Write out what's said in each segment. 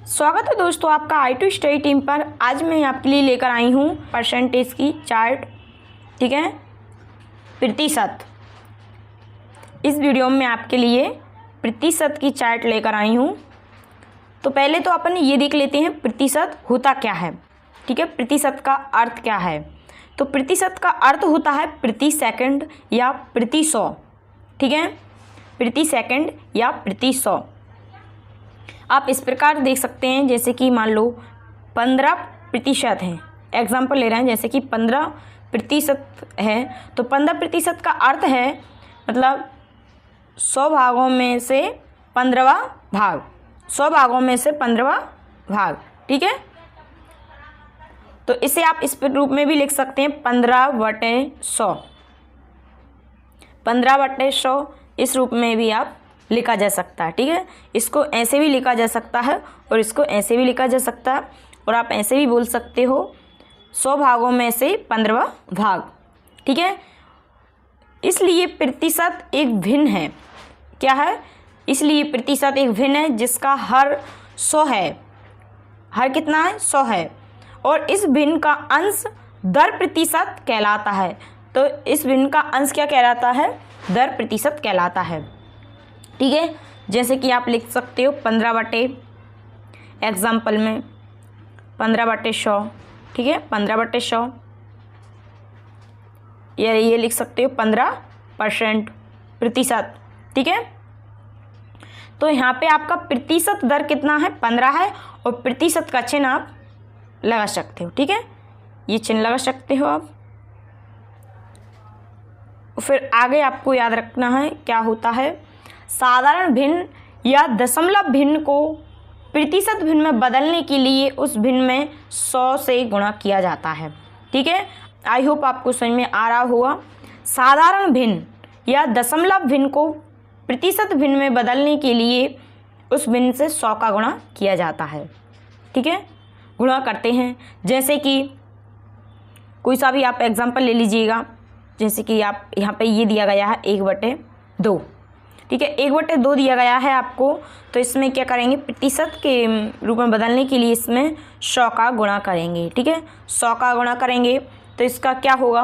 स्वागत है दोस्तों आपका i2 स्टडी टीम पर। आज मैं आपके लिए लेकर आई हूँ परसेंटेज की चार्ट, ठीक है, प्रतिशत। इस वीडियो में आपके लिए प्रतिशत की चार्ट लेकर आई हूँ। तो पहले तो अपन ये देख लेते हैं प्रतिशत होता क्या है, ठीक है, प्रतिशत का अर्थ क्या है। तो प्रतिशत का अर्थ होता है प्रति सेकंड या प्रति 100, ठीक है, प्रति सेकंड या प्रति 100। आप इस प्रकार देख सकते हैं, जैसे कि मान लो 15% है, एग्जाम्पल ले रहे हैं, जैसे कि 15% है तो 15% का अर्थ है मतलब 100 भागों में से 15वां भाग, 100 भागों में से 15वां भाग, ठीक है। तो इसे आप इस रूप में भी लिख सकते हैं 15/100, 15/100 इस रूप में भी आप लिखा जा सकता है, ठीक है। इसको ऐसे भी लिखा जा सकता है और इसको ऐसे भी लिखा जा सकता है, और आप ऐसे भी बोल सकते हो 100 भागों में से 15वां भाग, ठीक है। इसलिए प्रतिशत एक भिन्न है, क्या है, इसलिए प्रतिशत एक भिन्न है जिसका हर 100 है, हर कितना है, 100 है, और इस भिन्न का अंश दर प्रतिशत कहलाता है। तो इस भिन्न का अंश क्या कहलाता है, दर प्रतिशत कहलाता है, ठीक है। जैसे कि आप लिख सकते हो 15/, एग्जाम्पल में 15/100, ठीक है, 15/100, ये लिख सकते हो 15% प्रतिशत, ठीक है। तो यहाँ पे आपका प्रतिशत दर कितना है, 15 है, और प्रतिशत का चिन्ह आप लगा सकते हो, ठीक है, ये चिन्ह लगा सकते हो आप। फिर आगे आपको याद रखना है क्या होता है, साधारण भिन्न या दशमलव भिन्न को प्रतिशत भिन्न में बदलने के लिए उस भिन्न में 100 से गुणा किया जाता है, ठीक है। आई होप आपको समझ में आ रहा होगा। साधारण भिन्न या दशमलव भिन्न को प्रतिशत भिन्न में बदलने के लिए उस भिन्न से 100 का गुणा किया जाता है, ठीक है, गुणा करते हैं। जैसे कि कोई सा भी आप एग्जाम्पल ले लीजिएगा, जैसे कि आप यहाँ पे ये दिया गया है 1/2, ठीक है, 1/2 दिया गया है आपको। तो इसमें क्या करेंगे, प्रतिशत के रूप में बदलने के लिए इसमें 100 का गुणा करेंगे, ठीक है, 100 का गुणा करेंगे तो इसका क्या होगा,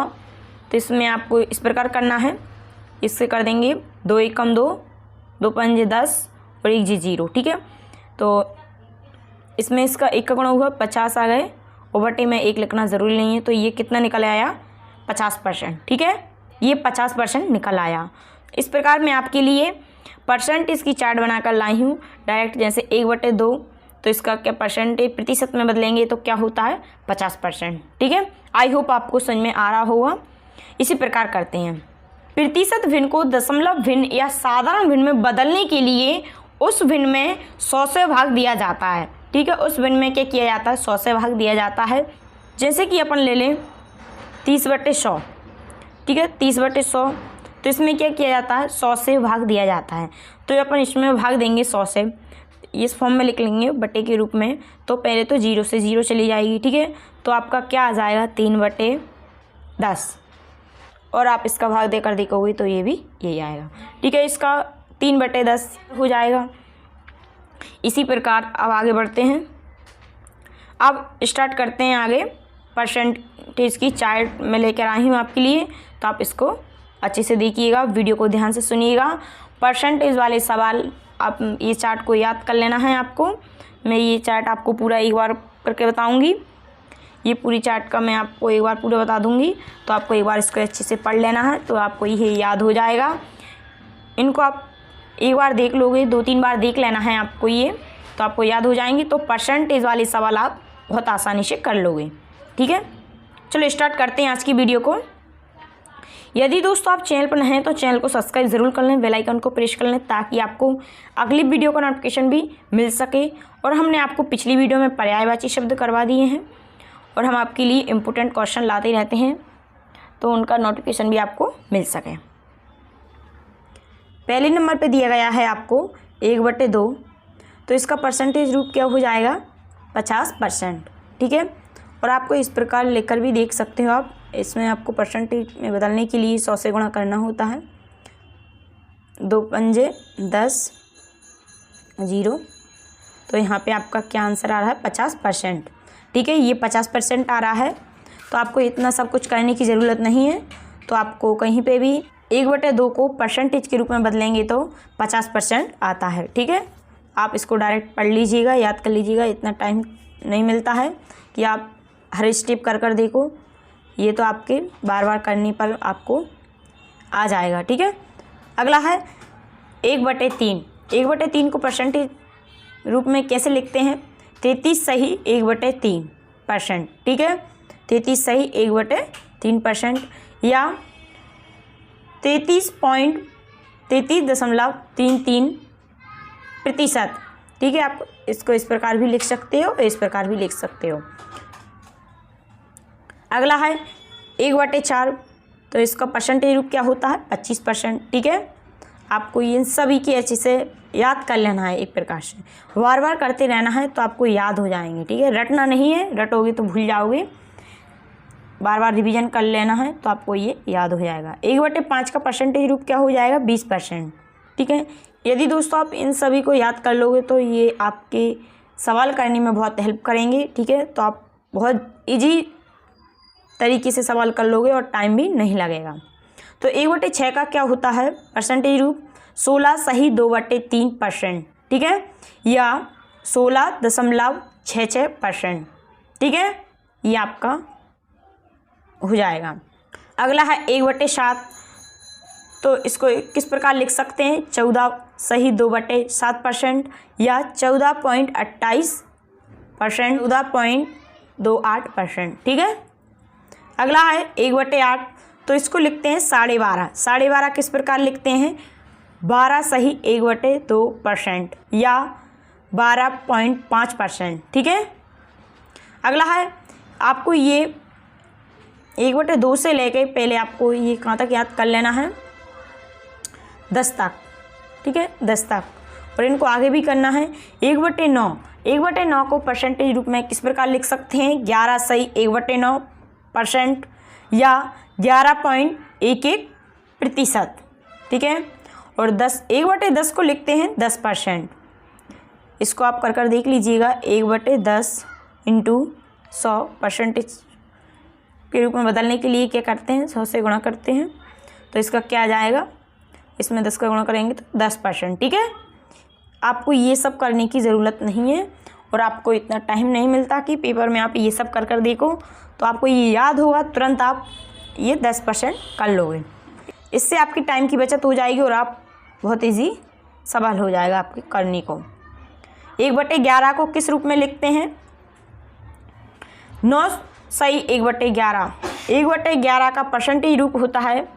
तो इसमें आपको इस प्रकार करना है, इससे कर देंगे 2 एकम 2, 2 पंजे 10 और 1 जी 0, ठीक है। तो इसमें इसका 1 का गुणा हुआ 50 आ गए, और बटे में 1 लिखना ज़रूरी नहीं है। तो ये कितना निकल आया, 50%, ठीक है, ये 50% निकल आया। इस प्रकार मैं आपके लिए परसेंटेज की चार्ट बनाकर लाई हूँ डायरेक्ट। जैसे 1/2 तो इसका क्या परसेंटेज प्रतिशत में बदलेंगे तो क्या होता है, 50%, ठीक है। आई होप आपको समझ में आ रहा होगा। इसी प्रकार करते हैं, प्रतिशत भिन्न को दशमलव भिन्न या साधारण भिन्न में बदलने के लिए उस भिन्न में 100 से भाग दिया जाता है, ठीक है। उस भिन्न में क्या किया जाता है, 100 से भाग दिया जाता है। जैसे कि अपन ले लें 30/100, ठीक है, 30/100, तो इसमें क्या किया जाता है, 100 से भाग दिया जाता है। तो अपन इसमें भाग देंगे 100 से, इस फॉर्म में लिख लेंगे बटे के रूप में। तो पहले तो 0 से 0 चली जाएगी, ठीक है, तो आपका क्या आ जाएगा 3/10, और आप इसका भाग देकर देखोगे तो ये भी यही आएगा, ठीक है, इसका 3/10 हो जाएगा। इसी प्रकार अब आगे बढ़ते हैं, अब स्टार्ट करते हैं आगे। परसेंटेज की चार्ट में लेकर आई हूँ आपके लिए, तो आप इसको अच्छे से देखिएगा, वीडियो को ध्यान से सुनिएगा। परसेंटेज वाले सवाल आप ये चार्ट को याद कर लेना है आपको। मैं ये चार्ट आपको पूरा एक बार करके बताऊंगी, ये पूरी चार्ट का मैं आपको एक बार पूरा बता दूंगी, तो आपको एक बार इसको अच्छे से पढ़ लेना है, तो आपको ये याद हो जाएगा। इनको आप एक बार देख लोगे, 2-3 बार देख लेना है आपको ये, तो आपको याद हो जाएंगी। तो परसेंटेज वाले सवाल आप बहुत आसानी से कर लोगे, ठीक है। चलो स्टार्ट करते हैं आज की वीडियो को। यदि दोस्तों आप चैनल पर नए हैं तो चैनल को सब्सक्राइब ज़रूर कर लें, बेल आइकन को प्रेस कर लें, ताकि आपको अगली वीडियो का नोटिफिकेशन भी मिल सके। और हमने आपको पिछली वीडियो में पर्यायवाची शब्द करवा दिए हैं, और हम आपके लिए इम्पोर्टेंट क्वेश्चन लाते रहते हैं, तो उनका नोटिफिकेशन भी आपको मिल सके। पहले नंबर पे दिया गया है आपको 1/2, तो इसका परसेंटेज रूप क्या हो जाएगा, 50%, ठीक है। और आपको इस प्रकार लेकर भी देख सकते हो आप, इसमें आपको परसेंटेज में बदलने के लिए 100 से गुणा करना होता है। 2 पंजे 10 0, तो यहाँ पे आपका क्या आंसर आ रहा है 50%। ठीक है, ये 50% आ रहा है। तो आपको इतना सब कुछ करने की ज़रूरत नहीं है। तो आपको कहीं पे भी 1/2 को परसेंटेज के रूप में बदलेंगे तो 50% आता है। ठीक है, आप इसको डायरेक्ट पढ़ लीजिएगा, याद कर लीजिएगा। इतना टाइम नहीं मिलता है कि आप हर स्टेप कर देखो। ये तो आपके बार बार करने पर आपको आ जाएगा। ठीक है, अगला है 1/3। 1/3 को परसेंटेज रूप में कैसे लिखते हैं? 33 सही 1/3%। ठीक है, 33 सही 1/3% या 33.33.33%। ठीक है, आप इसको इस प्रकार भी लिख सकते हो, इस प्रकार भी लिख सकते हो। अगला है 1/4। तो इसका परसेंटेज रूप क्या होता है? 25%। ठीक है, आपको इन सभी की अच्छे से याद कर लेना है। एक प्रकार से बार बार करते रहना है तो आपको याद हो जाएंगे। ठीक है, रटना नहीं है, रटोगे तो भूल जाओगे। बार बार रिवीजन कर लेना है तो आपको ये याद हो जाएगा। 1/5 का परसेंटेज रूप क्या हो जाएगा? 20%। ठीक है, यदि दोस्तों आप इन सभी को याद कर लोगे तो ये आपके सवाल करने में बहुत हेल्प करेंगे। ठीक है, तो आप बहुत ईजी तरीके से सवाल कर लोगे और टाइम भी नहीं लगेगा। तो 1/6 का क्या होता है परसेंटेज रूप? 16 सही 2/3%। ठीक है, या 16.66%। ठीक है, ये आपका हो जाएगा। अगला है 1/7। तो इसको किस प्रकार लिख सकते हैं? 14 सही 2/7% या 14.28%, 14.28%। ठीक है, अगला है 1/8। तो इसको लिखते हैं 12.5। 12.5 किस प्रकार लिखते हैं? 12 सही 1/2% या 12.5%। ठीक है, अगला है आपको ये 1/2 से लेके पहले आपको ये कहाँ तक याद कर लेना है? 10 तक। ठीक है, 10 तक, और इनको आगे भी करना है। 1/9। 1/9 को परसेंटेज रूप में किस प्रकार लिख सकते हैं? 11 सही 1/9% या 11.11%। ठीक है, और 1/10 को लिखते हैं 10%। इसको आप कर देख लीजिएगा। 1/10 इंटू 100 परसेंटेज के रूप में बदलने के लिए क्या करते हैं? 100 से गुणा करते हैं। तो इसका क्या आ जाएगा? इसमें 10 का गुणा करेंगे तो 10%। ठीक है, आपको ये सब करने की ज़रूरत नहीं है और आपको इतना टाइम नहीं मिलता कि पेपर में आप ये सब कर देखो। तो आपको ये याद होगा, तुरंत आप ये 10% कर लोगे। इससे आपकी टाइम की बचत हो जाएगी और आप बहुत ईजी सवाल हो जाएगा आपके करने को। 1/11 को किस रूप में लिखते हैं? 9 सही 1/11। 1/11 का परसेंटेज रूप होता है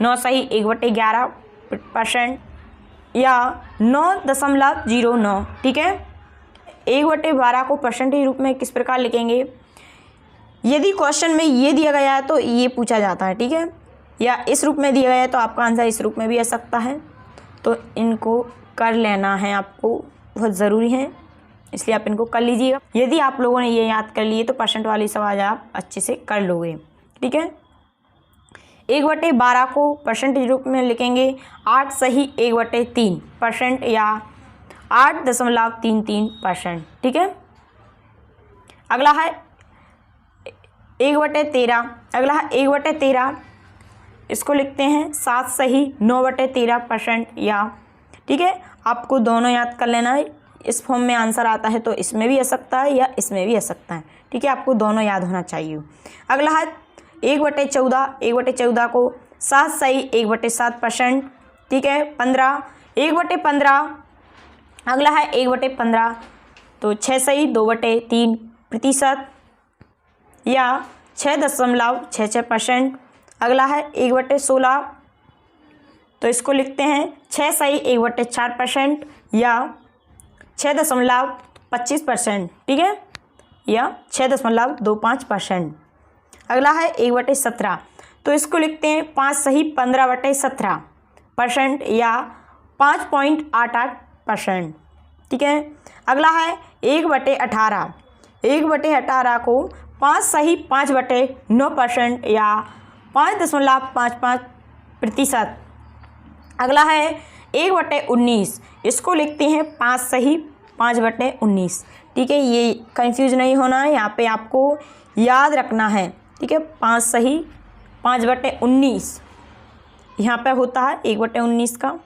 9 सही 1/11% या 9.09। ठीक है, 1/12 को परसेंटेज रूप में किस प्रकार लिखेंगे? यदि क्वेश्चन में ये दिया गया है तो ये पूछा जाता है। ठीक है, या इस रूप में दिया गया है तो आपका आंसर इस रूप में भी आ सकता है। तो इनको कर लेना है, आपको बहुत ज़रूरी है, इसलिए आप इनको कर लीजिएगा। यदि आप लोगों ने ये याद कर लिए तो परसेंट वाली सवाल आप अच्छे से कर लोगे। ठीक है, 1/12 को परसेंटेज रूप में लिखेंगे 8 सही 1/3% या 8.33%। ठीक है, अगला है 1/13। अगला है 1/13। इसको लिखते हैं 7 सही 9/13% या। ठीक है, आपको दोनों याद कर लेना है। इस फॉर्म में आंसर आता है तो इसमें भी आ सकता है या इसमें भी आ सकता है। ठीक है, आपको दोनों याद होना चाहिए। अगला है 1/14। 1/14 को 7 सही 1/7%। ठीक है, 15 1/15। अगला है 1/15। तो 6 सही 2/3% या 6.66%। अगला है 1/16। तो इसको लिखते हैं 6 सही 1/4% या 6.25%। ठीक है, या 6.25%। अगला है 1/17। तो इसको लिखते हैं 5 सही 15/17% या 5.88%। ठीक है, अगला है 1/18। 1/18 को 5 सही 5/9% या 5.55%। अगला है 1/19। इसको लिखते हैं 5 सही 5/19। ठीक है, ये कंफ्यूज नहीं होना है, यहाँ पे आपको याद रखना है। ठीक है, 5 सही 5/19 यहाँ पे होता है 1/19 का,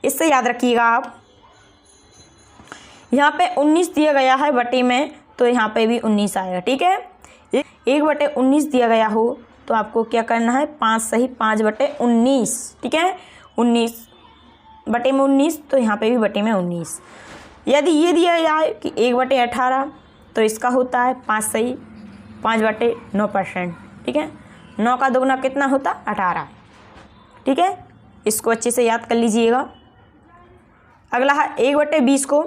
इससे याद रखिएगा आप। यहाँ पे 19 दिया गया है बटे में, तो यहाँ पे भी 19 आएगा। ठीक है, 1/19 दिया गया हो तो आपको क्या करना है, 5 सही 5/19। ठीक है, 19 बटे में 19, तो यहाँ पे भी बटे में 19। यदि ये दिया जाए कि 1/18, तो इसका होता है 5 सही 5/9%। ठीक है, 9 का दोगुना कितना होता, 18। ठीक है, इसको अच्छे से याद कर लीजिएगा। अगला है 1/20 को,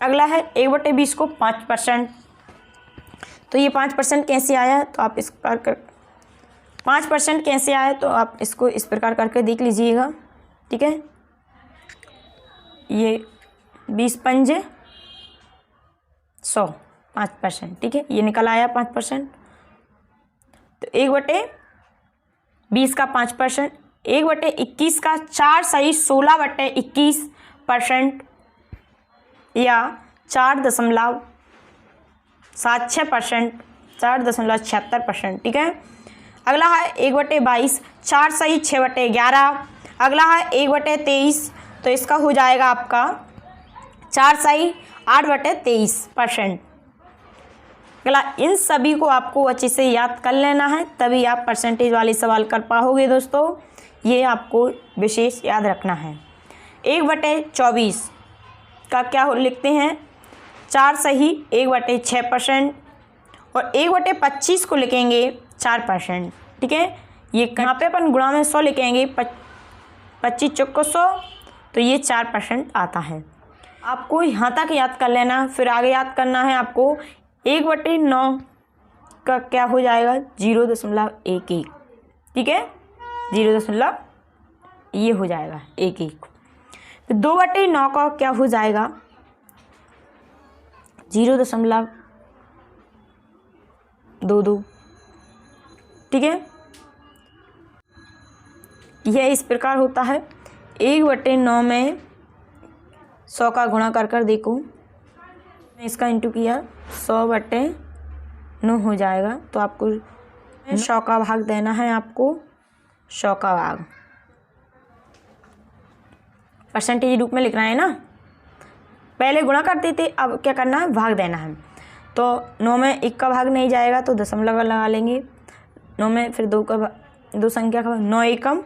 अगला है 1/20 को 5%। तो ये 5% कैसे आया, तो आप इस प्रकार कर 5% कैसे आया, तो आप इसको इस प्रकार करके देख लीजिएगा। ठीक है, ये 20 पंजे 100 5%। ठीक है, ये निकल आया 5%। तो 1/20 का 5%, 1/21 का 4 सही 16/21% या 4.76%, 4.76%। ठीक है, अगला है 1/22, 4 सही 6/11। अगला है 1/23, तो इसका हो जाएगा आपका 4 सही 8/23%। अगला इन सभी को आपको अच्छे से याद कर लेना है, तभी आप परसेंटेज वाले सवाल कर पाओगे दोस्तों। ये आपको विशेष याद रखना है। 1/24 का क्या लिखते हैं, 4 सही 1/6% और 1/25 को लिखेंगे 4%। ठीक है, ये कहाँ पे अपन गुणा में 100 लिखेंगे, 25 चौको 100, तो ये 4% आता है। आपको यहाँ तक याद कर लेना, फिर आगे याद करना है आपको। 1/9 का क्या हो जाएगा, 0.11। ठीक है, 0. ये हो जाएगा 11। तो 2/9 का क्या हो जाएगा, 0.22। ठीक है, यह इस प्रकार होता है। 1/9 में 100 का गुणा कर देखो, इसका इंटू किया 100/9 हो जाएगा। तो आपको 100 का भाग देना है, आपको 100 का भाग परसेंटेज रूप में लिख रहे हैं ना, पहले गुणा करते थे, अब क्या करना है, भाग देना है। तो 9 में 1 का भाग नहीं जाएगा, तो दशमलव लगा लेंगे। 9 में फिर 2 संख्या का 9 एकम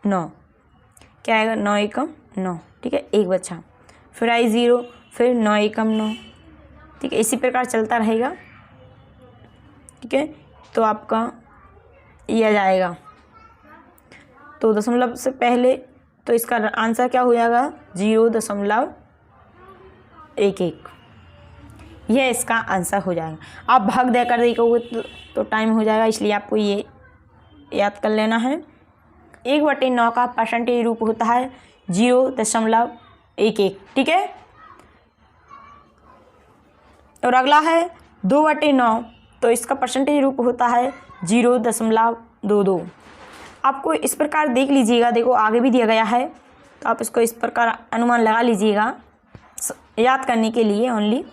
9, क्या आएगा, 9 एकम 9। ठीक है, 1 बचा, फिर आई 0, फिर 9 एकम 9। ठीक है, इसी प्रकार चलता रहेगा। ठीक है, तो आपका ये आ जाएगा, तो दशमलव से पहले, तो इसका आंसर क्या हो जाएगा, 0.11। यह इसका आंसर हो जाएगा। आप भाग देकर देखोगे तो टाइम हो जाएगा, इसलिए आपको ये याद कर लेना है। 1/9 का परसेंटेज रूप होता है 0.11। ठीक है, और अगला है 2/9, तो इसका परसेंटेज रूप होता है 0.22। आपको इस प्रकार देख लीजिएगा, देखो आगे भी दिया गया है, तो आप इसको इस प्रकार अनुमान लगा लीजिएगा याद करने के लिए ओनली।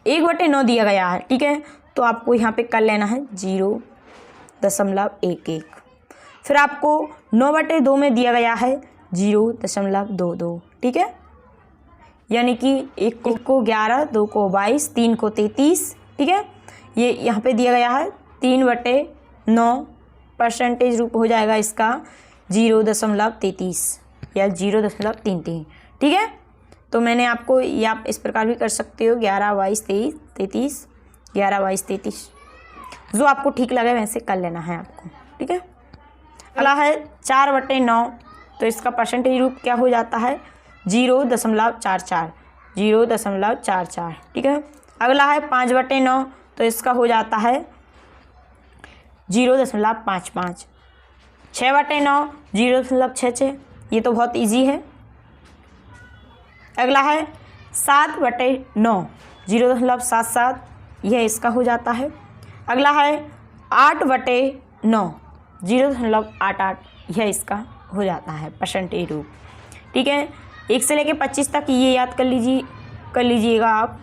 1/9 दिया गया है। ठीक है, तो आपको यहाँ पे कर लेना है 0.11। फिर आपको 9/2 में दिया गया है 0.22। ठीक है, यानी कि 1 को 11, 2 को 22, 3 को 33। ठीक है, ये यहाँ पे दिया गया है 3/9, परसेंटेज रूप हो जाएगा इसका 0.33 या 0.33। ठीक है, तो मैंने आपको, ये आप इस प्रकार भी कर सकते हो, 11, 22, 23, 33, 11, 22, 33, जो आपको ठीक लगे वैसे कर लेना है आपको। ठीक है, अगला है 4/9, तो इसका परसेंटेज रूप क्या हो जाता है, 0.44, 0.44। ठीक है, अगला है 5/9, तो इसका हो जाता है 0.55। 6/9 0.66, ये तो बहुत इजी है। अगला है 7/9 0.77, यह इसका हो जाता है। अगला है 8/9 0.88, यह इसका हो जाता है परसेंटेज रूप। ठीक है। 1 से लेके 25 तक ये याद कर लीजिएगा आप।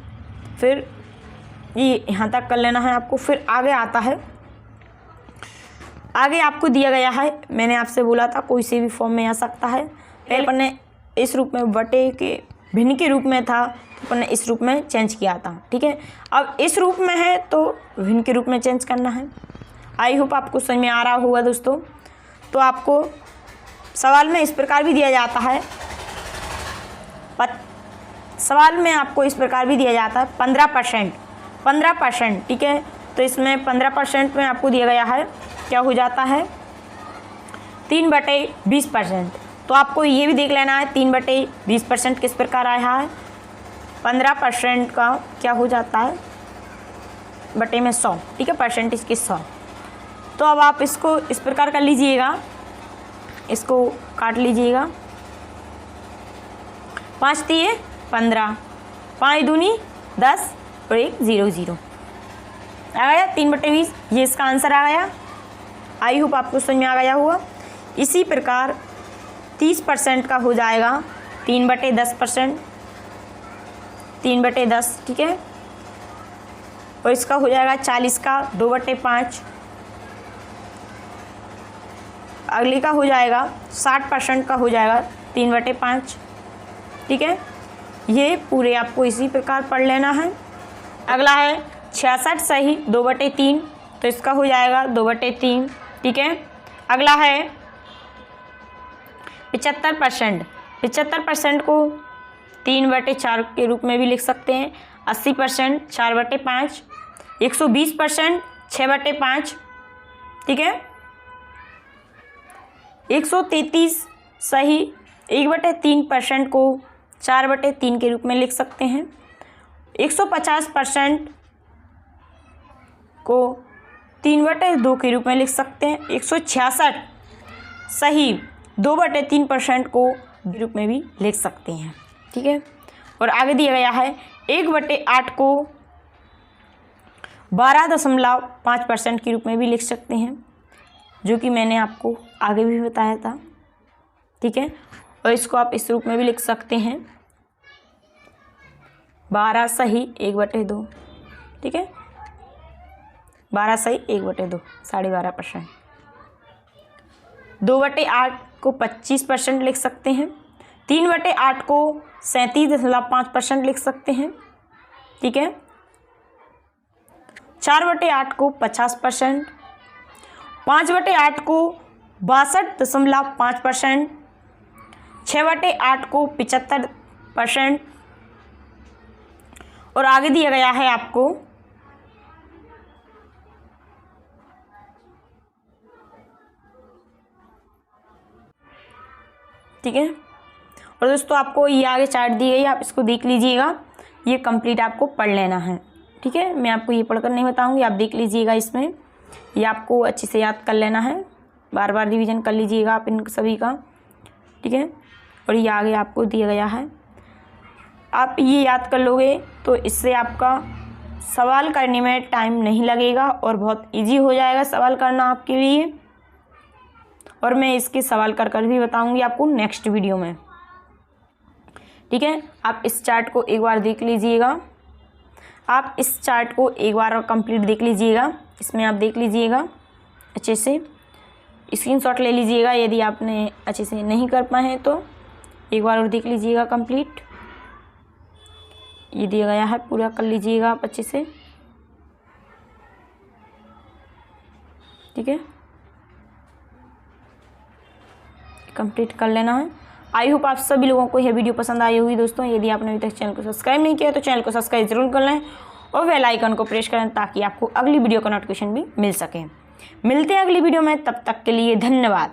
फिर ये यहाँ तक कर लेना है आपको। फिर आगे आता है, आगे आपको दिया गया है, मैंने आपसे बोला था कोई से भी फॉर्म में आ सकता है। पहले अपन ने इस रूप में बटे के भिन्न के रूप में था तो अपन ने इस रूप में चेंज किया था, ठीक है। अब इस रूप में है तो भिन्न के रूप में चेंज करना है। आई होप आपको समझ में आ रहा होगा दोस्तों। तो आपको सवाल में इस प्रकार भी दिया जाता है, सवाल में आपको इस प्रकार भी दिया जाता है 15%, ठीक है। तो इसमें 15% में आपको दिया गया है, क्या हो जाता है 3/20%। तो आपको ये भी देख लेना है 3/20% किस प्रकार आया है। 15% का क्या हो जाता है बटे में 100, ठीक है, परसेंटेज की 100। तो अब आप इसको इस प्रकार कर लीजिएगा, इसको काट लीजिएगा। 5 तिये 15, 5 दूनी 10 और 1 0 0 आ गया 3/20। ये इसका आंसर आ गया। आई होप आपको समझ में आ गया होगा। इसी प्रकार 30% का हो जाएगा 3/10%, 3/10, ठीक है। और इसका हो जाएगा 40 का 2/5। अगले का हो जाएगा 60% का हो जाएगा 3/5, ठीक है। ये पूरे आपको इसी प्रकार पढ़ लेना है। अगला है 66 सही 2/3, तो इसका हो जाएगा 2/3, ठीक है। अगला है 75%, 75% को 3/4 के रूप में भी लिख सकते हैं। 80% 4/5, 120% 6/5, ठीक है। 133 सही 1/3% को 4/3 के रूप में लिख सकते हैं। 150% को 3/2 के रूप में लिख सकते हैं। 166 सही 2/3% को रूप में भी लिख सकते हैं, ठीक है। और आगे दिया गया है 1/8 को 12.5% के रूप में भी लिख सकते हैं, जो कि मैंने आपको आगे भी बताया था, ठीक है। और इसको आप इस रूप में भी लिख सकते हैं 12 सही 1/2, ठीक है। 12 सही 1/2 12.5%। 2/8 को 25% लिख सकते हैं। 3/8 को 37.5% लिख सकते हैं, ठीक है। 4/8 को 50%, 5/8 को 62.5%, 6/8 को 75%। और आगे दिया गया है आपको ठीक है। और दोस्तों आपको ये आगे चार्ट दी गई, आप इसको देख लीजिएगा, ये कंप्लीट आपको पढ़ लेना है, ठीक है। मैं आपको ये पढ़कर नहीं बताऊंगी, आप देख लीजिएगा, इसमें ये आपको अच्छे से याद कर लेना है, बार बार रिवीजन कर लीजिएगा आप इन सभी का, ठीक है। और ये आगे आपको दिया गया है, आप ये याद कर लोगे तो इससे आपका सवाल करने में टाइम नहीं लगेगा और बहुत इजी हो जाएगा सवाल करना आपके लिए। और मैं इसके सवाल कर भी बताऊंगी आपको नेक्स्ट वीडियो में, ठीक है। आप इस चार्ट को एक बार देख लीजिएगा, आप इस चार्ट को एक बार कंप्लीट देख लीजिएगा, इसमें आप देख लीजिएगा अच्छे से, स्क्रीनशॉट ले लीजिएगा। यदि आपने अच्छे से नहीं कर पाए तो एक बार और देख लीजिएगा कंप्लीट, ये दिया गया है, पूरा कर लीजिएगा आप अच्छे से, ठीक है। कंप्लीट कर लेना है। आई होप आप सभी लोगों को यह वीडियो पसंद आई होगी दोस्तों। यदि आपने अभी तक चैनल को सब्सक्राइब नहीं किया तो चैनल को सब्सक्राइब जरूर कर लें और बेल आइकन को प्रेस करें ताकि आपको अगली वीडियो का नोटिफिकेशन भी मिल सके। मिलते हैं अगली वीडियो में, तब तक के लिए धन्यवाद।